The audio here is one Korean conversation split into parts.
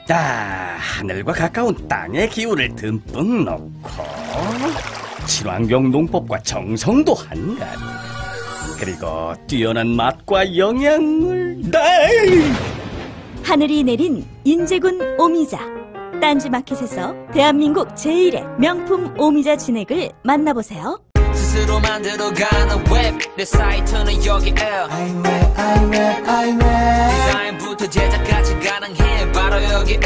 자, 하늘과 가까운 땅의 기운을 듬뿍 넣고 친환경 농법과 정성도 한간, 그리고 뛰어난 맛과 영양을 하늘이 내린 인제군 오미자. 딴지마켓에서 대한민국 제1의 명품 오미자 진액을 만나보세요. 스스로 만들어가는 웹 내 사이트는 여기에 디자인부터 제작까지 가능해 바로 여기에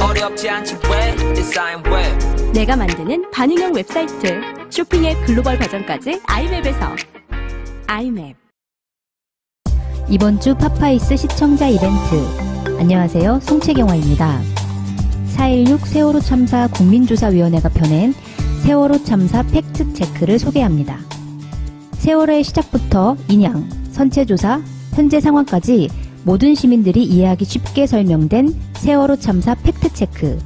어렵지 않지 웹 디자인 웹. 내가 만드는 반응형 웹사이트, 쇼핑의 글로벌 버전까지 아이맵에서. 아이맵. 이번 주 파파이스 시청자 이벤트. 안녕하세요, 송채경화입니다. 4.16 세월호 참사 국민조사위원회가 펴낸 세월호 참사 팩트체크를 소개합니다. 세월호의 시작부터 인양, 선체조사, 현재 상황까지 모든 시민들이 이해하기 쉽게 설명된 세월호 참사 팩트체크.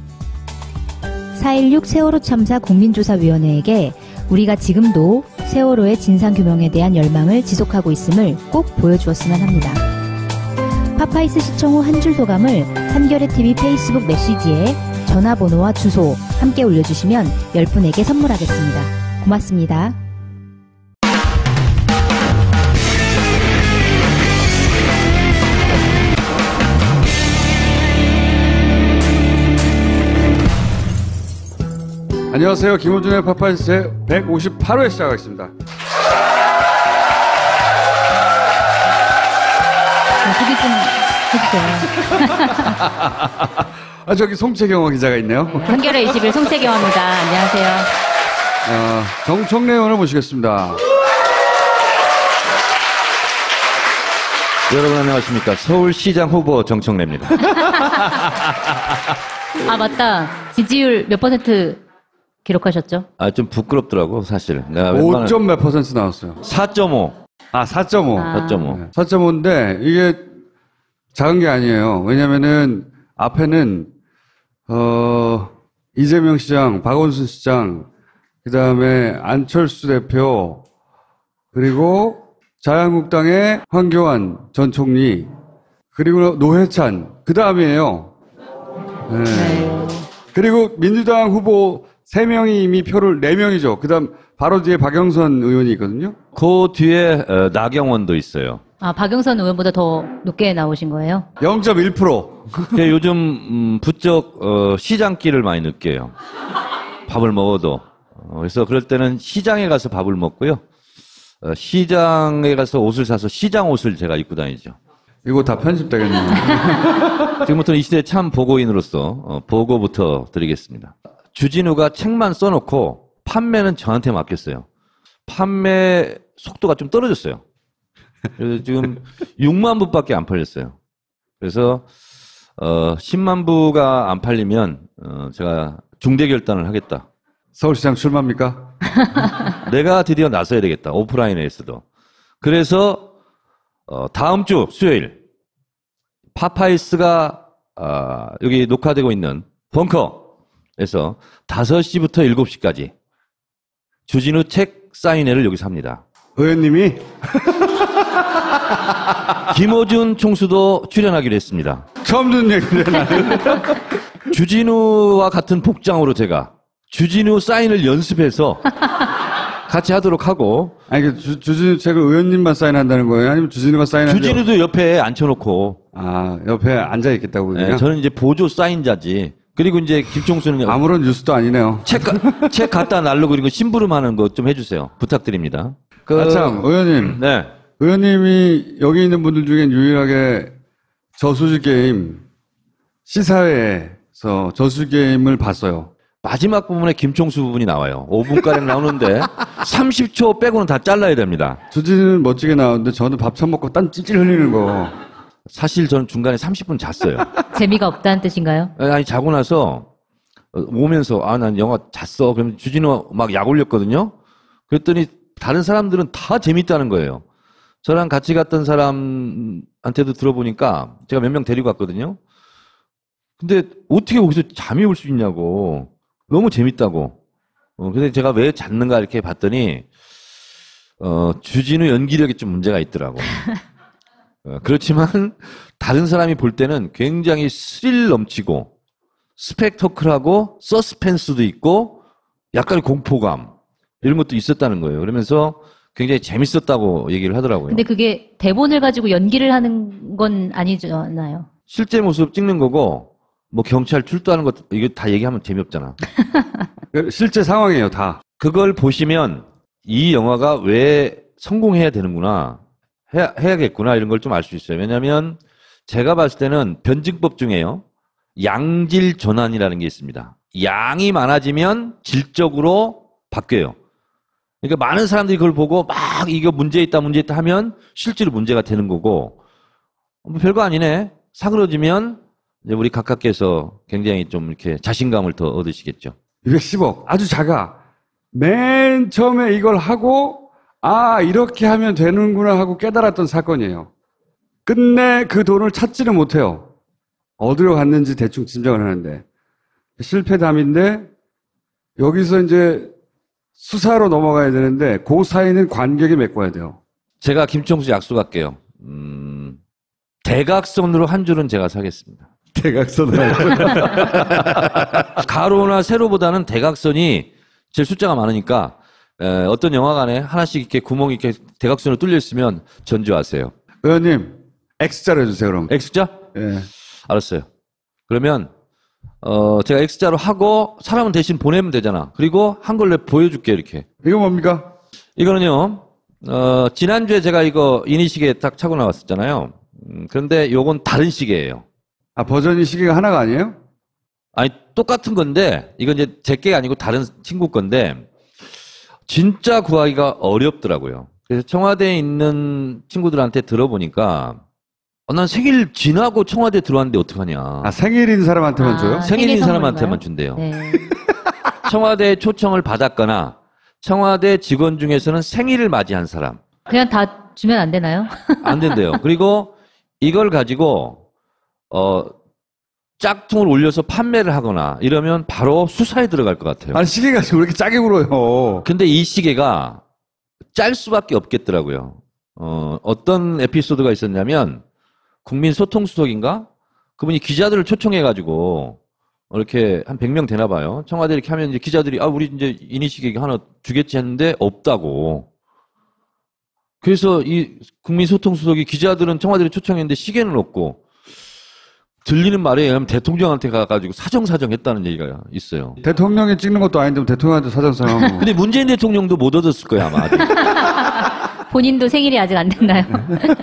4.16 세월호 참사 국민조사위원회에게 우리가 지금도 세월호의 진상규명에 대한 열망을 지속하고 있음을 꼭 보여주었으면 합니다. 파파이스 시청 후 한 줄 소감을 한겨레TV 페이스북 메시지에 전화번호와 주소 함께 올려주시면 10분에게 선물하겠습니다. 고맙습니다. 안녕하세요. 김호준의 파파이스 158회 시작하겠습니다. 소개 좀 해주세요. 저기 송채경화 기자가 있네요. 한겨레 21 송채경화입니다. 안녕하세요. 정청래 의원을 모시겠습니다. 여러분 안녕하십니까. 서울시장 후보 정청래입니다. 아 맞다. 지지율 몇 퍼센트 기록하셨죠? 좀 부끄럽더라고 사실. 내가 5점 몇 퍼센트 나왔어요. 4.5. 4.5. 4.5. 4.5인데 이게 작은 게 아니에요. 왜냐면은 앞에는 이재명 시장, 박원순 시장, 그 다음에 안철수 대표, 그리고 자유한국당의 황교안 전 총리, 그리고 노회찬, 그 다음이에요. 네. 그리고 민주당 후보 3명이 이미 표를 4명이죠. 그 다음 바로 뒤에 박영선 의원이 있거든요. 그 뒤에 나경원도 있어요. 아, 박영선 의원보다 더 높게 나오신 거예요? 0.1%. 요즘 부쩍 시장길을 많이 느껴요. 밥을 먹어도. 그래서 그럴 때는 시장에 가서 밥을 먹고요. 시장에 가서 옷을 사서 시장 옷을 제가 입고 다니죠. 이거 다 편집되겠네요. 지금부터는 이 시대의 참 보고인으로서 보고부터 드리겠습니다. 주진우가 책만 써놓고 판매는 저한테 맡겼어요. 판매 속도가 좀 떨어졌어요. 그래서 지금 6만 부밖에 안 팔렸어요. 그래서 10만 부가 안 팔리면 제가 중대 결단을 하겠다. 서울시장 출마입니까? 내가 드디어 나서야 되겠다. 오프라인에서도. 그래서 다음 주 수요일 파파이스가 여기 녹화되고 있는 벙커에서 5시부터 7시까지 주진우 책 사인회를 여기서 합니다. 의원님이 김어준 총수도 출연하기로 했습니다. 처음 듣는 얘기잖아요. 주진우와 같은 복장으로 제가 주진우 사인을 연습해서 같이 하도록 하고. 아니, 주진우 책을 의원님만 사인한다는 거예요? 아니면 주진우가 사인한다고? 주진우도 옆에 앉혀놓고. 옆에 앉아있겠다고. 네, 저는 이제 보조 사인자지. 그리고 이제 김총수는 아무런 뉴스도 아니네요. 책 갖다 날르고 그리고 심부름하는 거 좀 해주세요. 부탁드립니다. 참, 의원님. 네. 의원님이 여기 있는 분들 중엔 유일하게 저수지 게임 시사회에서 저수지 게임을 봤어요. 마지막 부분에 김총수 부분이 나와요. 5분가량 나오는데 30초 빼고는 다 잘라야 됩니다. 주진우는 멋지게 나오는데 저는 밥 처먹고 딴 찔찔 흘리는 거. 사실 저는 중간에 30분 잤어요. 재미가 없다는 뜻인가요? 아니, 자고 나서 오면서 난 영화 잤어. 그러면 주진우 막 약 올렸거든요. 그랬더니 다른 사람들은 다 재밌다는 거예요. 저랑 같이 갔던 사람한테도 들어보니까 제가 몇 명 데리고 갔거든요. 근데 어떻게 거기서 잠이 올 수 있냐고. 너무 재밌다고. 근데 제가 왜 잤는가 이렇게 봤더니 주진우 연기력이 좀 문제가 있더라고. 그렇지만 다른 사람이 볼 때는 굉장히 스릴 넘치고 스펙터클하고 서스펜스도 있고 약간의 공포감 이런 것도 있었다는 거예요. 그러면서 굉장히 재밌었다고 얘기를 하더라고요. 근데 그게 대본을 가지고 연기를 하는 건 아니잖아요. 실제 모습 찍는 거고 뭐 경찰 출두하는 것 이거 다 얘기하면 재미없잖아. 실제 상황이에요, 다. 그걸 보시면 이 영화가 왜 성공해야 되는구나 해야겠구나 이런 걸 좀 알 수 있어요. 왜냐하면 제가 봤을 때는 변증법 중에요. 양질 전환이라는 게 있습니다. 양이 많아지면 질적으로 바뀌어요. 그러니까 많은 사람들이 그걸 보고 막 이거 문제 있다 하면 실제로 문제가 되는 거고 뭐 별거 아니네. 사그러지면 이제 우리 각각께서 굉장히 좀 이렇게 자신감을 더 얻으시겠죠. 210억. 아주 작아. 맨 처음에 이걸 하고, 아, 이렇게 하면 되는구나 하고 깨달았던 사건이에요. 끝내 그 돈을 찾지를 못해요. 어디로 갔는지 대충 짐작을 하는데. 실패담인데, 여기서 이제 수사로 넘어가야 되는데, 그 사이는 관객이 메꿔야 돼요. 제가 김총수 약속할게요. 대각선으로 한 줄은 제가 사겠습니다. 대각선으로. 가로나 세로보다는 대각선이 제일 숫자가 많으니까 어떤 영화관에 하나씩 이렇게 구멍이 이렇게 대각선으로 뚫려 있으면 전주하세요. 의원님, X자로 해주세요, 그럼. X자? 예. 알았어요. 그러면 제가 X자로 하고 사람은 대신 보내면 되잖아. 그리고 한 걸 내가 보여줄게 이렇게. 이거 뭡니까? 이거는요. 지난주에 제가 이거 이니시계 딱 차고 나왔었잖아요. 그런데 요건 다른 시계예요. 아, 버전이 시계가 하나가 아니에요? 아니 똑같은 건데 이건 이제 제 게 아니고 다른 친구 건데 진짜 구하기가 어렵더라고요. 그래서 청와대에 있는 친구들한테 들어보니까 난 생일 지나고 청와대 들어왔는데 어떡하냐. 아, 생일인 사람한테만 줘요? 생일인 생일 사람한테만 선물인가요? 준대요. 네. 청와대 초청을 받았거나 청와대 직원 중에서는 생일을 맞이한 사람. 그냥 다 주면 안 되나요? 안 된대요. 그리고 이걸 가지고 짝퉁을 올려서 판매를 하거나 이러면 바로 수사에 들어갈 것 같아요. 아니, 시계가 지금 왜 이렇게 짜게 굴어요? 근데 이 시계가 짤 수밖에 없겠더라고요. 어떤 에피소드가 있었냐면 국민소통수석인가? 그분이 기자들을 초청해가지고 이렇게 한 100명 되나 봐요. 청와대 이렇게 하면 이제 기자들이 우리 이제 이니시계 하나 주겠지 했는데 없다고. 그래서 이 국민소통수석이 기자들은 청와대를 초청했는데 시계는 없고 들리는 말에 의하면 대통령한테 가가지고 사정사정 했다는 얘기가 있어요. 대통령이 찍는 것도 아닌데 대통령한테 사정사정. 근데 문재인 대통령도 못 얻었을 거야, 아마. 아직. 본인도 생일이 아직 안 됐나요?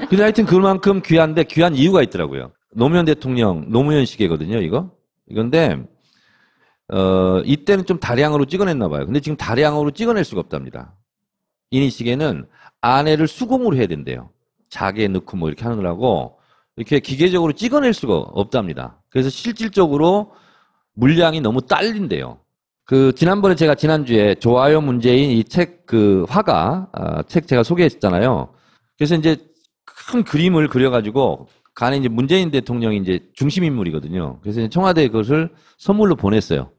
근데 하여튼 그만큼 귀한데 귀한 이유가 있더라고요. 노무현 대통령, 노무현 시계거든요, 이거. 이건데, 이때는 좀 다량으로 찍어냈나 봐요. 근데 지금 다량으로 찍어낼 수가 없답니다. 이 시계는 안에를 수공으로 해야 된대요. 자개에 넣고 뭐 이렇게 하느라고 이렇게 기계적으로 찍어낼 수가 없답니다. 그래서 실질적으로 물량이 너무 딸린대요. 지난번에 제가 지난주에 좋아요 문재인 이 책 화가, 책 제가 소개했잖아요. 그래서 이제 큰 그림을 그려가지고 간에 이제 문재인 대통령이 이제 중심인물이거든요. 그래서 이제 청와대에 그것을 선물로 보냈어요.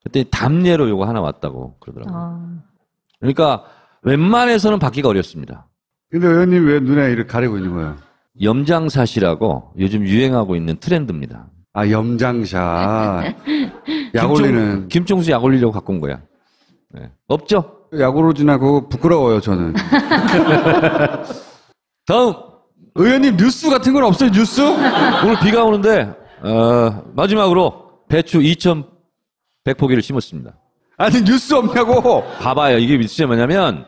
그때 답례로 요거 하나 왔다고 그러더라고요. 그러니까 웬만해서는 받기가 어렵습니다. 근데 의원님 왜 눈에 이렇게 가리고 있는 거예요? 염장샷이라고 요즘 유행하고 있는 트렌드입니다. 아, 염장샷. 약 올리는. 김총수 약 올리려고 갖고 온 거야. 네. 없죠? 약 오르지나고 부끄러워요, 저는. 다음! 의원님 뉴스 같은 건 없어요, 뉴스? 오늘 비가 오는데, 마지막으로 배추 2,100포기를 심었습니다. 아니, 뉴스 없냐고! 봐봐요. 이게 미치지 뭐냐면,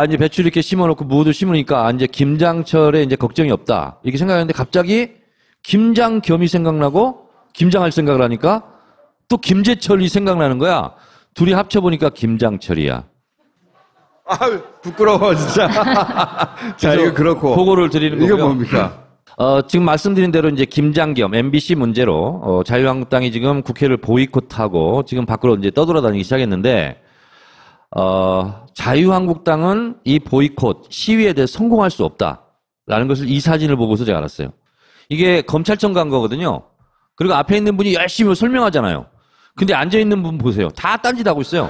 이제 배추 이렇게 심어놓고 무도 심으니까, 이제 김장철에 이제 걱정이 없다. 이렇게 생각했는데, 갑자기 김장겸이 생각나고, 김장할 생각을 하니까, 또 김재철이 생각나는 거야. 둘이 합쳐보니까 김장철이야. 부끄러워, 진짜. 자, 이거 그렇고. 보고를 드리는 거고요. 이거 뭡니까? 지금 말씀드린 대로 이제 김장겸, MBC 문제로, 자유한국당이 지금 국회를 보이콧하고 지금 밖으로 이제 떠돌아다니기 시작했는데, 자유한국당은 이 보이콧, 시위에 대해 성공할 수 없다라는 것을 이 사진을 보고서 제가 알았어요. 이게 검찰청 간 거거든요. 그리고 앞에 있는 분이 열심히 설명하잖아요. 근데 앉아있는 분 보세요. 다 딴짓하고 있어요.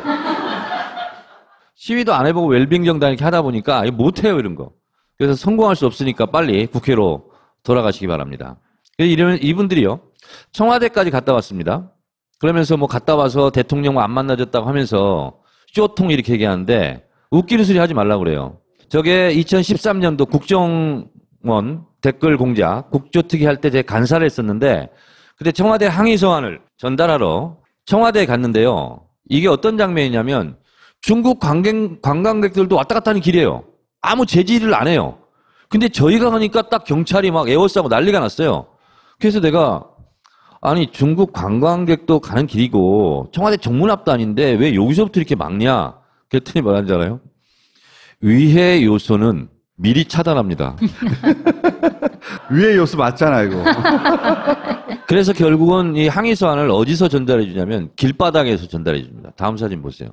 시위도 안 해보고 웰빙 정당 이렇게 하다 보니까 못해요, 이런 거. 그래서 성공할 수 없으니까 빨리 국회로 돌아가시기 바랍니다. 이러면 이분들이요. 청와대까지 갔다 왔습니다. 그러면서 뭐 갔다 와서 대통령 안 만나줬다고 하면서 쇼통 이렇게 얘기하는데 웃기는 소리 하지 말라고 그래요. 저게 2013년도 국정원 댓글 공작 국조특위 할 때 제가 간사를 했었는데 그때 청와대 항의 서한을 전달하러 청와대에 갔는데요. 이게 어떤 장면이냐면 중국 관광객들도 왔다 갔다 하는 길이에요. 아무 제지를 안 해요. 근데 저희가 가니까 딱 경찰이 막 에워싸고 난리가 났어요. 그래서 내가 아니 중국 관광객도 가는 길이고 청와대 정문 앞도 아닌데 왜 여기서부터 이렇게 막냐? 그랬더니 뭐라는지 알아요? 위해 요소는 미리 차단합니다. 위의 요소 맞잖아, 이거. 그래서 결국은 이 항의 서한을 어디서 전달해 주냐면 길바닥에서 전달해 줍니다. 다음 사진 보세요.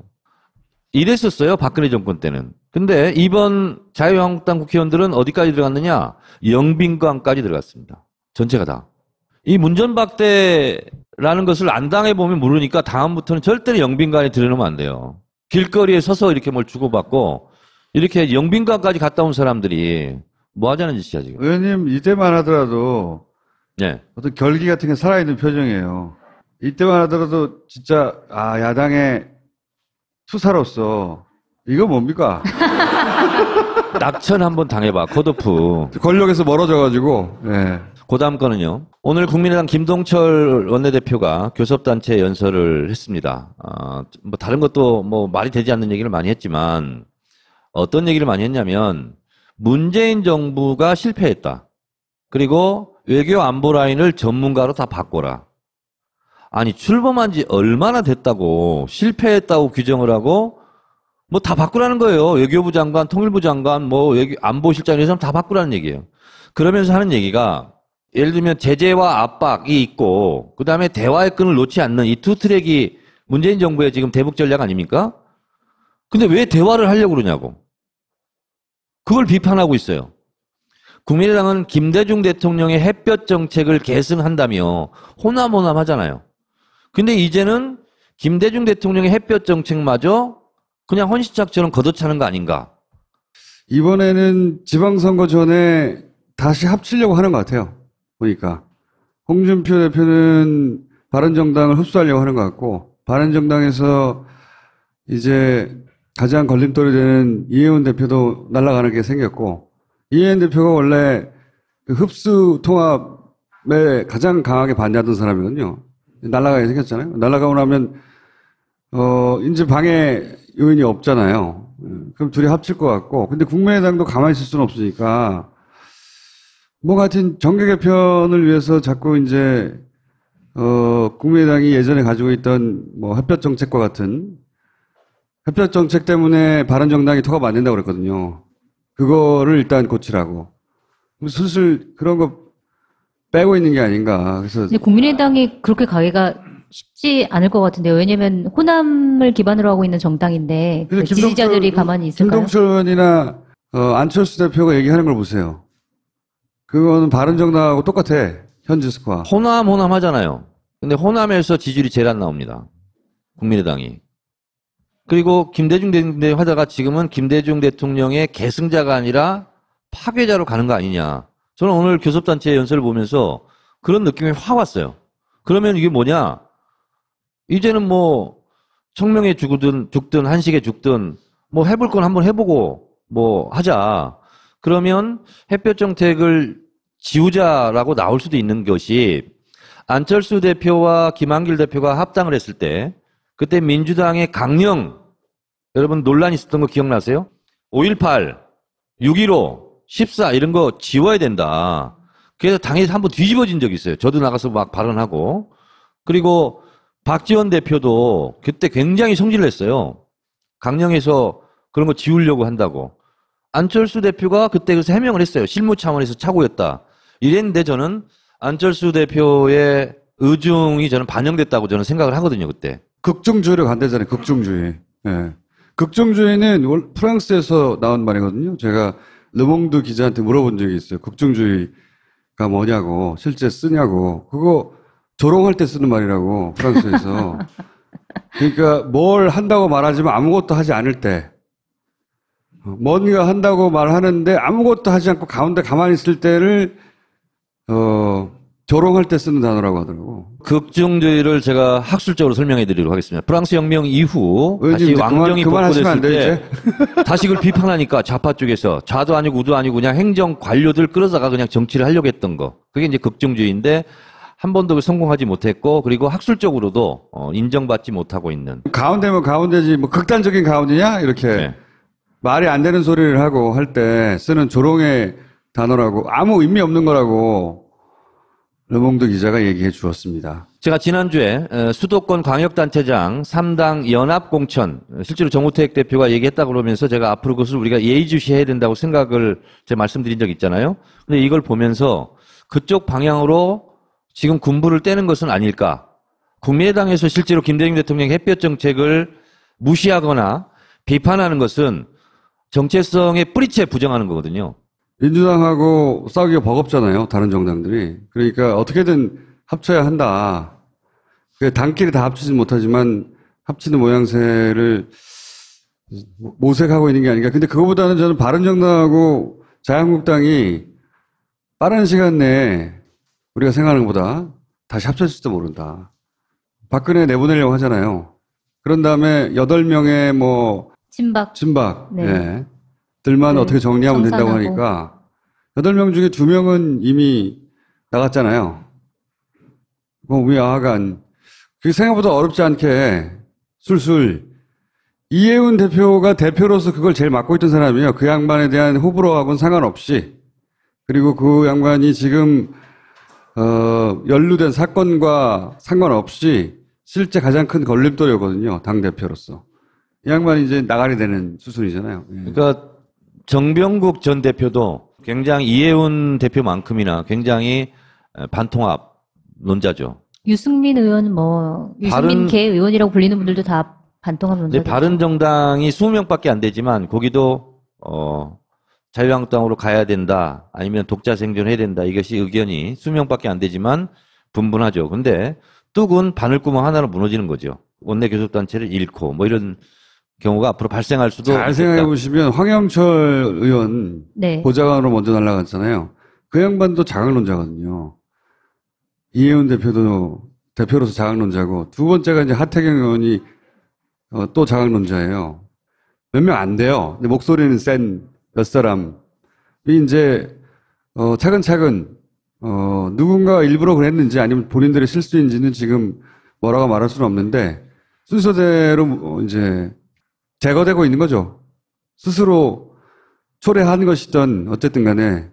이랬었어요. 박근혜 정권 때는. 근데 이번 자유한국당 국회의원들은 어디까지 들어갔느냐? 영빈관까지 들어갔습니다. 전체가 다. 이 문전박대라는 것을 안 당해보면 모르니까 다음부터는 절대로 영빈관에 들여놓으면 안 돼요. 길거리에 서서 이렇게 뭘 주고받고 이렇게 영빈관까지 갔다 온 사람들이 뭐 하자는 짓이야 지금. 의원님 이때만 하더라도 네. 어떤 결기 같은 게 살아있는 표정이에요. 이때만 하더라도 진짜 야당의 투사로서 이거 뭡니까? 낙천 한번 당해봐. 컷오프. 권력에서 멀어져가지고. 네. 그 다음 거는요. 오늘 국민의당 김동철 원내대표가 교섭단체 연설을 했습니다. 뭐 다른 것도 뭐 말이 되지 않는 얘기를 많이 했지만 어떤 얘기를 많이 했냐면 문재인 정부가 실패했다. 그리고 외교 안보 라인을 전문가로 다 바꿔라. 아니 출범한 지 얼마나 됐다고 실패했다고 규정을 하고 뭐 다 바꾸라는 거예요. 외교부 장관, 통일부 장관, 뭐 안보실장 이런 사람 다 바꾸라는 얘기예요. 그러면서 하는 얘기가 예를 들면 제재와 압박이 있고 그다음에 대화의 끈을 놓지 않는 이 두 트랙이 문재인 정부의 지금 대북 전략 아닙니까? 근데 왜 대화를 하려고 그러냐고. 그걸 비판하고 있어요. 국민의당은 김대중 대통령의 햇볕 정책을 계승한다며 호남호남하잖아요. 근데 이제는 김대중 대통령의 햇볕 정책마저 그냥 헌시짝처럼 걷어차는 거 아닌가. 이번에는 지방선거 전에 다시 합치려고 하는 것 같아요. 보니까 홍준표 대표는 바른정당을 흡수하려고 하는 것 같고 바른정당에서 이제 가장 걸림돌이 되는 이혜원 대표도 날아가는 게 생겼고 이혜원 대표가 원래 그 흡수 통합에 가장 강하게 반대하던 사람이거든요. 날아가게 생겼잖아요. 날아가고 나면 이제 방해 요인이 없잖아요. 그럼 둘이 합칠 것 같고 근데 국민의당도 가만히 있을 수는 없으니까 뭐 같은 정계 개편을 위해서 자꾸 이제 국민의당이 예전에 가지고 있던 뭐 햇볕 정책과 같은 햇볕 정책 때문에 바른정당이 통합 안 된다고 그랬거든요. 그거를 일단 고치라고. 슬슬 그런 거 빼고 있는 게 아닌가. 그래서 근데 국민의당이 그렇게 가기가 쉽지 않을 것 같은데요. 왜냐면 호남을 기반으로 하고 있는 정당인데 그 지지자들이 가만히 있을까요? 김동철 의원이나 안철수 대표가 얘기하는 걸 보세요. 그거는 바른정당하고 똑같아. 현재 스코어. 호남 하잖아요. 근데 호남에서 지지율이 제일 안 나옵니다. 국민의당이. 그리고 김대중 대통령 하다가 지금은 김대중 대통령의 계승자가 아니라 파괴자로 가는 거 아니냐. 저는 오늘 교섭단체 연설을 보면서 그런 느낌이 확 왔어요. 그러면 이게 뭐냐. 이제는 뭐 청명에 죽든 한식에 죽든 뭐 해볼 건 한번 해보고 뭐 하자. 그러면 햇볕 정책을 지우자라고 나올 수도 있는 것이 안철수 대표와 김한길 대표가 합당을 했을 때 그때 민주당의 강령 여러분 논란 있었던 거 기억나세요? 5.18, 6.15, 14 이런 거 지워야 된다. 그래서 당에서 한번 뒤집어진 적이 있어요. 저도 나가서 막 발언하고. 그리고 박지원 대표도 그때 굉장히 성질을 냈어요. 강령에서 그런 거 지우려고 한다고. 안철수 대표가 그때 그래서 해명을 했어요. 실무 차원에서 착오였다. 이랬는데 저는 안철수 대표의 의중이 저는 반영됐다고 저는 생각을 하거든요. 그때. 극중주의를 간대잖아요. 극중주의. 예. 극중주의는 프랑스에서 나온 말이거든요. 제가 르몽드 기자한테 물어본 적이 있어요. 극중주의가 뭐냐고, 실제 쓰냐고. 그거 조롱할 때 쓰는 말이라고, 프랑스에서. 그러니까 뭘 한다고 말하지만 아무것도 하지 않을 때. 뭔가 한다고 말하는데 아무것도 하지 않고 가운데 가만히 있을 때를 조롱할 때 쓰는 단어라고 하더라고. 극중주의를 제가 학술적으로 설명해 드리도록 하겠습니다. 프랑스 혁명 이후 다시 왕정이 복구됐을 때 다시 그걸 비판하니까 좌파 쪽에서 좌도 아니고 우도 아니고 그냥 행정 관료들 끌어다가 그냥 정치를 하려고 했던 거. 그게 이제 극중주의인데 한 번도 성공하지 못했고 그리고 학술적으로도 인정받지 못하고 있는. 가운데면 가운데지 뭐 극단적인 가운데냐 이렇게 네. 말이 안 되는 소리를 하고 할 때 쓰는 조롱의 단어라고 아무 의미 없는 거라고 르몽드 기자가 얘기해 주었습니다. 제가 지난주에 수도권 광역단체장 3당 연합공천 실제로 정우택 대표가 얘기했다 그러면서 제가 앞으로 그것을 우리가 예의주시해야 된다고 생각을 제가 말씀드린 적 있잖아요. 근데 이걸 보면서 그쪽 방향으로 지금 군부를 떼는 것은 아닐까. 국민의당에서 실제로 김대중 대통령의 햇볕 정책을 무시하거나 비판하는 것은 정체성의 뿌리째 부정하는 거거든요. 민주당하고 싸우기가 버겁잖아요. 다른 정당들이. 그러니까 어떻게든 합쳐야 한다. 당끼리 다 합치진 못하지만 합치는 모양새를 모색하고 있는 게 아닌가. 근데 그거보다는 저는 바른정당하고 자유한국당이 빠른 시간 내에 우리가 생각하는 것보다 다시 합쳐질지도 모른다. 박근혜 내보내려고 하잖아요. 그런 다음에 8명의 뭐 친박. 네. 네. 들만 네. 어떻게 정리하면 된다고 정산하고. 하니까 8명 중에 2명은 이미 나갔잖아요. 우리 야하간. 그게 생각보다 어렵지 않게 술술 이해운 대표가 대표로서 그걸 제일 맡고 있던 사람이에요. 그 양반에 대한 호불호하고는 상관없이. 그리고 그 양반이 지금 연루된 사건과 상관없이 실제 가장 큰 걸림돌이었거든요. 당대표로서. 이 양반이 이제 나가리 되는 수순이잖아요. 그러니까 정병국 전 대표도 굉장히 이해운 대표만큼이나 굉장히 반통합 논자죠. 유승민 의원 유승민 개 의원이라고 불리는 분들도 다 반통합 근데 논자죠. 바른정당이 20명밖에 안 되지만 거기도 자유한국당으로 가야 된다 아니면 독자 생존해야 된다 이것이 의견이 수명밖에 안 되지만 분분하죠. 근데 뚝은 바늘구멍 하나로 무너지는 거죠. 원내 교섭단체를 잃고 뭐 이런 경우가 앞으로 발생할 수도 잘 생각해 보시면 황영철 의원 네. 보좌관으로 먼저 날아갔잖아요. 그 양반도 자강론자거든요. 이해운 대표도 대표로서 자강론자고 두 번째가 이제 하태경 의원이 또 자강론자예요. 몇 명 안 돼요. 근데 목소리는 센 몇 사람이 이제 차근차근 누군가 일부러 그랬는지 아니면 본인들의 실수인지는 지금 뭐라고 말할 수는 없는데 순서대로 이제 제거되고 있는 거죠. 스스로 초래한 것이든 어쨌든 간에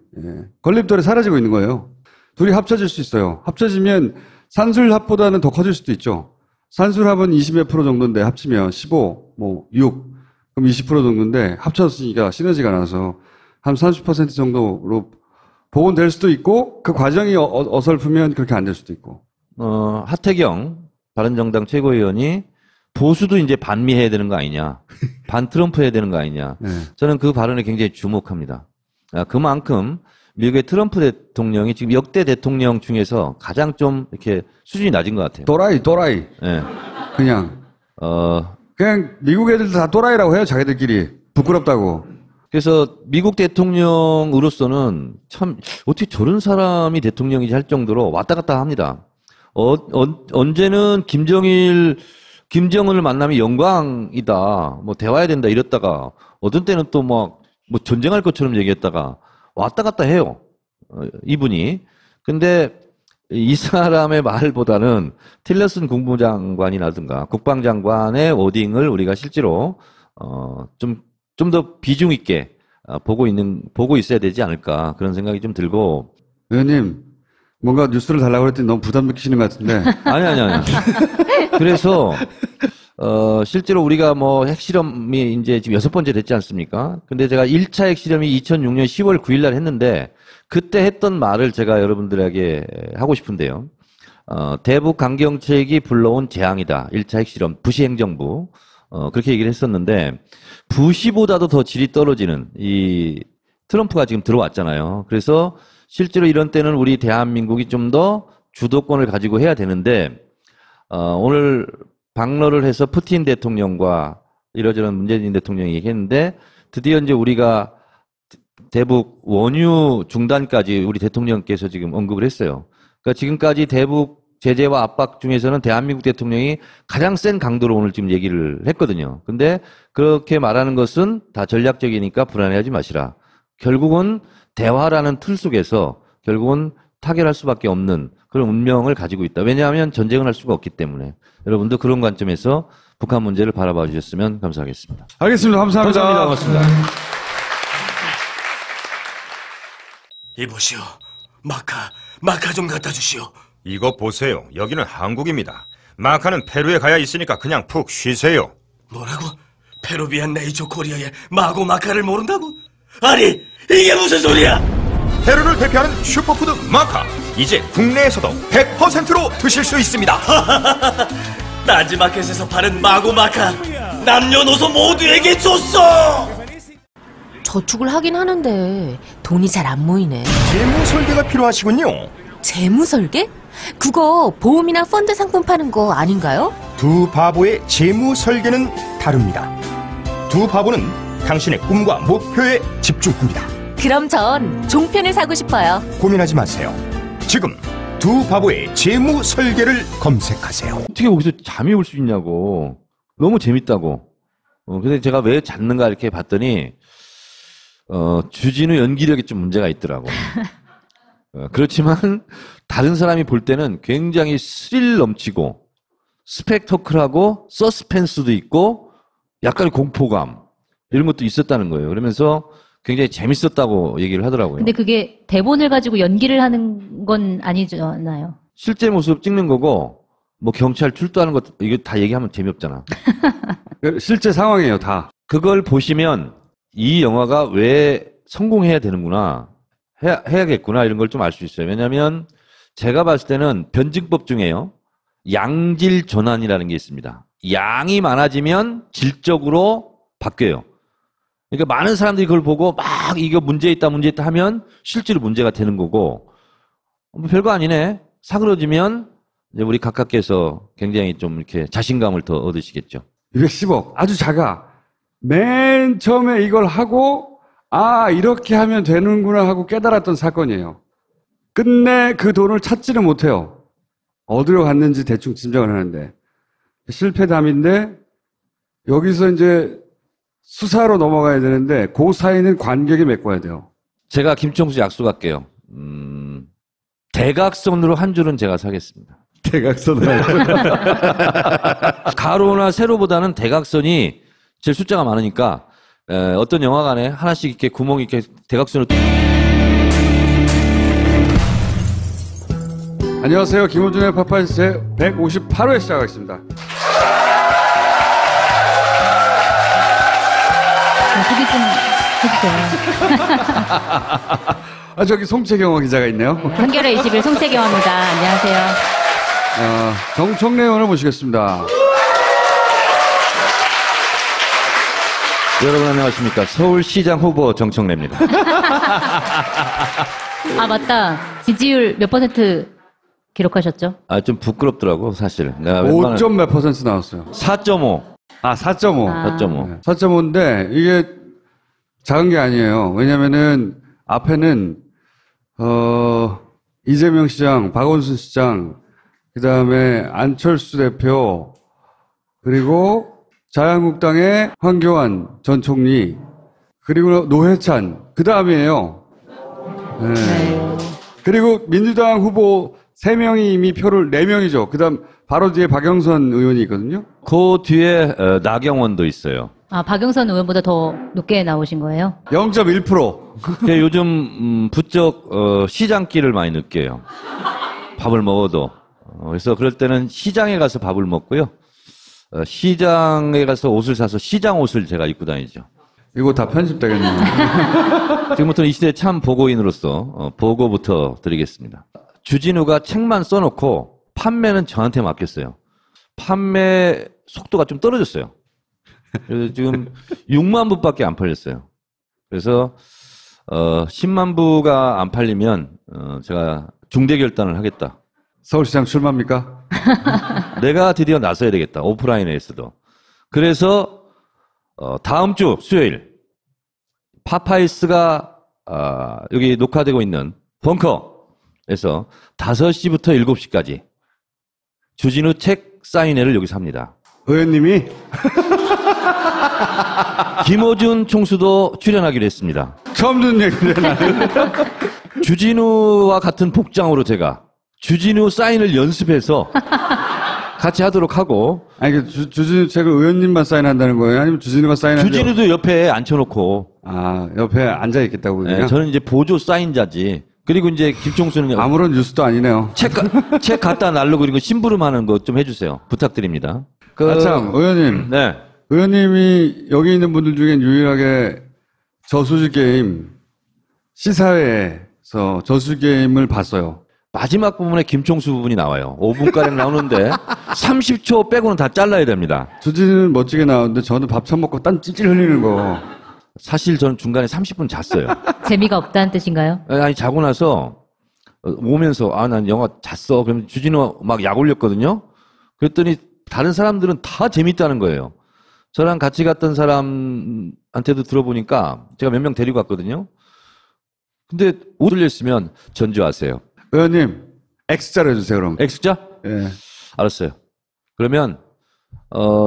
걸림돌이 사라지고 있는 거예요. 둘이 합쳐질 수 있어요. 합쳐지면 산술합보다는 더 커질 수도 있죠. 산술합은 20몇 프로 정도인데 합치면 15, 6 그럼 20% 정도인데 합쳤으니까 시너지가 나서 한 30% 정도로 복원될 수도 있고 그 과정이 어설프면 그렇게 안 될 수도 있고. 하태경 바른정당 최고위원이 보수도 이제 반미해야 되는 거 아니냐, 반 트럼프 해야 되는 거 아니냐. 네. 저는 그 발언에 굉장히 주목합니다. 그만큼 미국의 트럼프 대통령이 지금 역대 대통령 중에서 가장 좀 이렇게 수준이 낮은 것 같아요. 또라이. 네. 그냥 미국 애들도 다 또라이라고 해요. 자기들끼리. 부끄럽다고. 그래서 미국 대통령으로서는 참 어떻게 저런 사람이 대통령이지 할 정도로 왔다 갔다 합니다. 언제는 김정은을 만나면 영광이다. 뭐 대화해야 된다 이랬다가 어떤 때는 또 뭐 전쟁할 것처럼 얘기했다가 왔다 갔다 해요. 이분이. 근데 이 사람의 말보다는 틸러슨 국무장관이라든가 국방장관의 워딩을 우리가 실제로 좀 더 비중 있게 보고 있어야 되지 않을까 그런 생각이 좀 들고. 의원님 뭔가 뉴스를 달라고 그랬더니 너무 부담 느끼시는 것 같은데. 아니. 그래서 실제로 우리가 뭐 핵실험이 이제 지금 6번째 됐지 않습니까? 근데 제가 1차 핵실험이 2006년 10월 9일 날 했는데 그때 했던 말을 제가 여러분들에게 하고 싶은데요. 대북 강경책이 불러온 재앙이다. 1차 핵실험, 부시 행정부. 그렇게 얘기를 했었는데 부시보다도 더 질이 떨어지는 이 트럼프가 지금 들어왔잖아요. 그래서 실제로 이런 때는 우리 대한민국이 좀 더 주도권을 가지고 해야 되는데 오늘 방러를 해서 푸틴 대통령과 이러저런 문재인 대통령이 얘기했는데 드디어 이제 우리가 대북 원유 중단까지 우리 대통령께서 지금 언급을 했어요. 그러니까 지금까지 대북 제재와 압박 중에서는 대한민국 대통령이 가장 센 강도로 오늘 지금 얘기를 했거든요. 근데 그렇게 말하는 것은 다 전략적이니까 불안해하지 마시라. 결국은 대화라는 틀 속에서 결국은 타결할 수밖에 없는 그런 운명을 가지고 있다. 왜냐하면 전쟁을 할 수가 없기 때문에. 여러분도 그런 관점에서 북한 문제를 바라봐 주셨으면 감사하겠습니다. 알겠습니다. 감사합니다. 감사합니다. 고맙습니다. 이보시오. 마카 좀 갖다 주시오. 이거 보세요. 여기는 한국입니다. 마카는 페루에 가야 있으니까 그냥 푹 쉬세요. 뭐라고? 페루비안 네이처 코리아의 마카를 모른다고? 아니, 이게 무슨 소리야? 페루를 대표하는 슈퍼푸드 마카. 이제 국내에서도 100%로 드실 수 있습니다. 딴지마켓에서 파는 마카 남녀노소 모두에게 줬어. 저축을 하긴 하는데 돈이 잘 안 모이네. 재무 설계가 필요하시군요. 재무 설계? 그거 보험이나 펀드 상품 파는 거 아닌가요? 두 바보의 재무 설계는 다릅니다. 두 바보는 당신의 꿈과 목표에 집중합니다. 그럼 전 종편을 사고 싶어요. 고민하지 마세요. 지금 두 바보의 재무 설계를 검색하세요. 어떻게 거기서 잠이 올 수 있냐고. 너무 재밌다고. 근데 제가 왜 잤는가 이렇게 봤더니 주진우 연기력이 좀 문제가 있더라고. 그렇지만 다른 사람이 볼 때는 굉장히 스릴 넘치고 스펙터클하고 서스펜스도 있고 약간의 공포감 이런 것도 있었다는 거예요. 그러면서 굉장히 재밌었다고 얘기를 하더라고요. 근데 그게 대본을 가지고 연기를 하는 건 아니잖아요. 실제 모습 찍는 거고 뭐 경찰 출두하는 것 이거 다 얘기하면 재미없잖아. 실제 상황이에요, 다. 그걸 보시면 이 영화가 왜 성공해야 되는구나 해야겠구나 이런 걸 좀 알 수 있어요. 왜냐하면 제가 봤을 때는 변증법 중에요. 양질 전환이라는 게 있습니다. 양이 많아지면 질적으로 바뀌어요. 그러니까 많은 사람들이 그걸 보고 막 이거 문제 있다 하면 실제로 문제가 되는 거고 뭐 별거 아니네. 사그러지면 이제 우리 각각께서 굉장히 좀 이렇게 자신감을 더 얻으시겠죠. 210억. 아주 작아. 맨 처음에 이걸 하고 이렇게 하면 되는구나 하고 깨달았던 사건이에요. 끝내 그 돈을 찾지를 못해요. 어디로 갔는지 대충 짐작을 하는데 실패담인데 여기서 이제 수사로 넘어가야 되는데 그 사이는 관객이 메꿔야 돼요. 제가 김총수 약속할게요. 대각선으로 한 줄은 제가 사겠습니다. 대각선으로. 가로나 세로보다는 대각선이 제일 숫자가 많으니까 어떤 영화관에 하나씩 이렇게 구멍이 이렇게 대각선으로. 안녕하세요. 김호준의 파파이스 제 158회 시작하겠습니다. 소개 좀 해주세요. 저기 송채경화 기자가 있네요. 한겨레 21 송채경화입니다. 안녕하세요. 정청래 의원을 모시겠습니다. 여러분 안녕하십니까. 서울시장 후보 정청래입니다. 맞다. 지지율 몇 % 기록하셨죠? 좀 부끄럽더라고 사실. 내가 5점 몇 % 나왔어요. 4.5. 4.5. 4.5. 4.5인데 이게 작은 게 아니에요. 왜냐면은 앞에는 이재명 시장, 박원순 시장, 그다음에 안철수 대표, 그리고 자유한국당의 황교안 전 총리, 그리고 노회찬, 그 다음이에요. 네. 그리고 민주당 후보 3명이 이미 표를 4명이죠. 그 다음 바로 뒤에 박영선 의원이 있거든요. 그 뒤에 나경원도 있어요. 박영선 의원보다 더 높게 나오신 거예요? 0.1%. 요즘 부쩍 시장길을 많이 느껴요. 밥을 먹어도. 그래서 그럴 때는 시장에 가서 밥을 먹고요. 시장에 가서 옷을 사서 시장 옷을 제가 입고 다니죠. 이거 다 편집되겠네요. 지금부터는 이 시대의 참 보고인으로서 보고부터 드리겠습니다. 주진우가 책만 써놓고 판매는 저한테 맡겼어요. 판매 속도가 좀 떨어졌어요. 그래서 지금 6만 부밖에 안 팔렸어요. 그래서 10만 부가 안 팔리면 제가 중대 결단을 하겠다. 서울시장 출마입니까? 내가 드디어 나서야 되겠다. 오프라인에서도. 그래서 다음 주 수요일 파파이스가 여기 녹화되고 있는 벙커에서 5시부터 7시까지 주진우 책 사인회를 여기서 합니다. 의원님이 김어준 총수도 출연하기로 했습니다. 처음 듣는 얘기인데 나는. 주진우와 같은 복장으로 제가 주진우 사인을 연습해서 같이 하도록 하고. 아니, 주진우 책을 의원님만 사인한다는 거예요? 아니면 주진우가 사인한다고? 주진우도 옆에 앉혀놓고. 옆에 앉아있겠다고. 네, 저는 이제 보조 사인자지. 그리고 이제 김총수는. 아무런 뉴스도 아니네요. 책 갖다 날르고 그리고 심부름하는 거 좀 해주세요. 부탁드립니다. 참, 의원님. 네. 의원님이 여기 있는 분들 중엔 유일하게 저수지 게임, 시사회에서 저수지 게임을 봤어요. 마지막 부분에 김총수 부분이 나와요. 5분가량 나오는데 30초 빼고는 다 잘라야 됩니다. 주진우는 멋지게 나오는데 저는 밥 처먹고 땀 찔찔 흘리는 거. 사실 저는 중간에 30분 잤어요. 재미가 없다는 뜻인가요? 아니, 자고 나서 오면서 난 영화 잤어. 그러면 주진우 막 약 올렸거든요. 그랬더니 다른 사람들은 다 재밌다는 거예요. 저랑 같이 갔던 사람한테도 들어보니까 제가 몇 명 데리고 갔거든요. 근데 옷 올렸으면 전주하세요. 의원님, X자로 해주세요, 그럼. X자? 예. 알았어요. 그러면,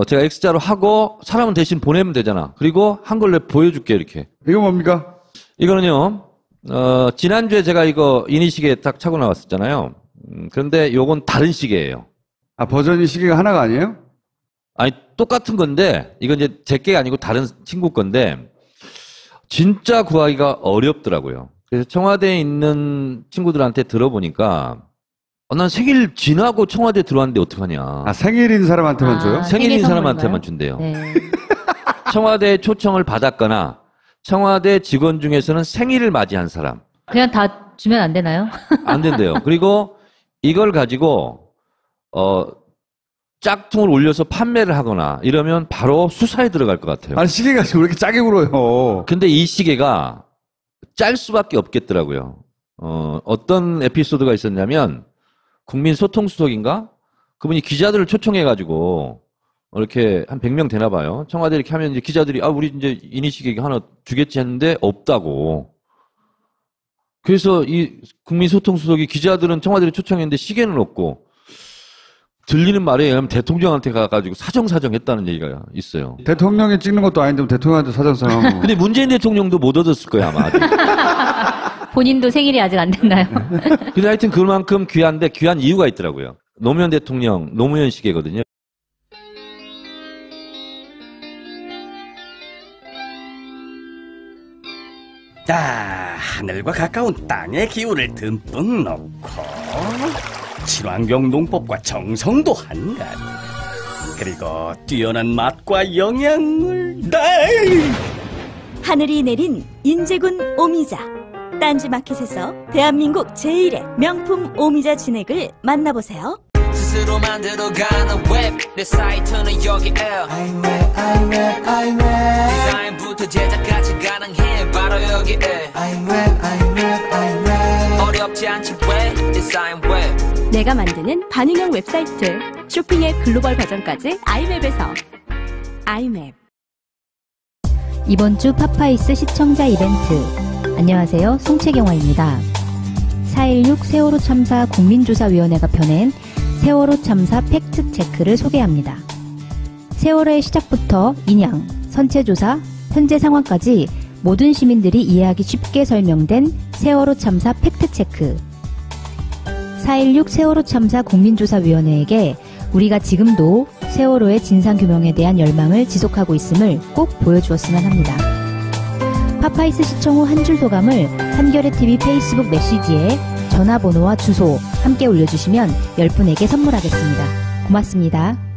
제가 X자로 하고 사람은 대신 보내면 되잖아. 그리고 한 걸 내가 보여줄게, 이렇게. 이거 뭡니까? 이거는요, 지난주에 제가 이거 이니시계 딱 차고 나왔었잖아요. 그런데 요건 다른 시계예요. 버전이 시계가 하나가 아니에요? 아니, 똑같은 건데, 이건 이제 제 게 아니고 다른 친구 건데, 진짜 구하기가 어렵더라고요. 그래서 청와대에 있는 친구들한테 들어보니까, 난 생일 지나고 청와대에 들어왔는데 어떡하냐. 생일인 사람한테만 줘요? 생일인 사람한테만 준대요. 네. 청와대 초청을 받았거나, 청와대 직원 중에서는 생일을 맞이한 사람. 그냥 다 주면 안 되나요? 안 된대요. 그리고 이걸 가지고, 짝퉁을 올려서 판매를 하거나 이러면 바로 수사에 들어갈 것 같아요. 아니, 시계가 지금 왜 이렇게 짜게 굴어요? 근데 이 시계가 짤 수밖에 없겠더라고요. 어떤 에피소드가 있었냐면, 국민소통수석인가? 그분이 기자들을 초청해가지고, 이렇게 한 100명 되나 봐요. 청와대 이렇게 하면 이제 기자들이, 우리 이제 이니시계 하나 주겠지 했는데, 없다고. 그래서 이 국민소통수석이 기자들은 청와대를 초청했는데 시계는 없고, 들리는 말에 의하면 대통령한테 가가지고 사정사정 했다는 얘기가 있어요. 대통령이 찍는 것도 아닌데 대통령한테 사정사정. 근데 문재인 대통령도 못 얻었을 거야, 아마. 본인도 생일이 아직 안 됐나요? 근데 하여튼 그만큼 귀한데 귀한 이유가 있더라고요. 노무현 대통령, 노무현 시계거든요. 하늘과 가까운 땅의 기운을 듬뿍 넣고 친환경 농법과 정성도 한간, 그리고 뛰어난 맛과 영양을 하늘이 내린 인제군 오미자. 딴지마켓에서 대한민국 제1의 명품 오미자 진액을 만나보세요. 스스로 만들어가는 웹 내 사이트는 여기에 디자인부터 제작까지 가능해 바로 여기에 어렵지 않지 웹 디자인 웹 내가 만드는 반응형 웹사이트 쇼핑의 글로벌 버전까지 아이맵에서. 아이맵. 이번 주 파파이스 시청자 이벤트. 안녕하세요. 송채경화입니다. 4.16 세월호 참사 국민조사위원회가 펴낸 세월호 참사 팩트체크를 소개합니다. 세월호의 시작부터 인양, 선체조사, 현재 상황까지 모든 시민들이 이해하기 쉽게 설명된 세월호 참사 팩트체크. 4.16 세월호 참사 국민조사위원회에게 우리가 지금도 세월호의 진상규명에 대한 열망을 지속하고 있음을 꼭 보여주었으면 합니다. 파파이스 시청 후 한 줄 소감을 한겨레TV 페이스북 메시지에 전화번호와 주소 함께 올려주시면 10분에게 선물하겠습니다. 고맙습니다.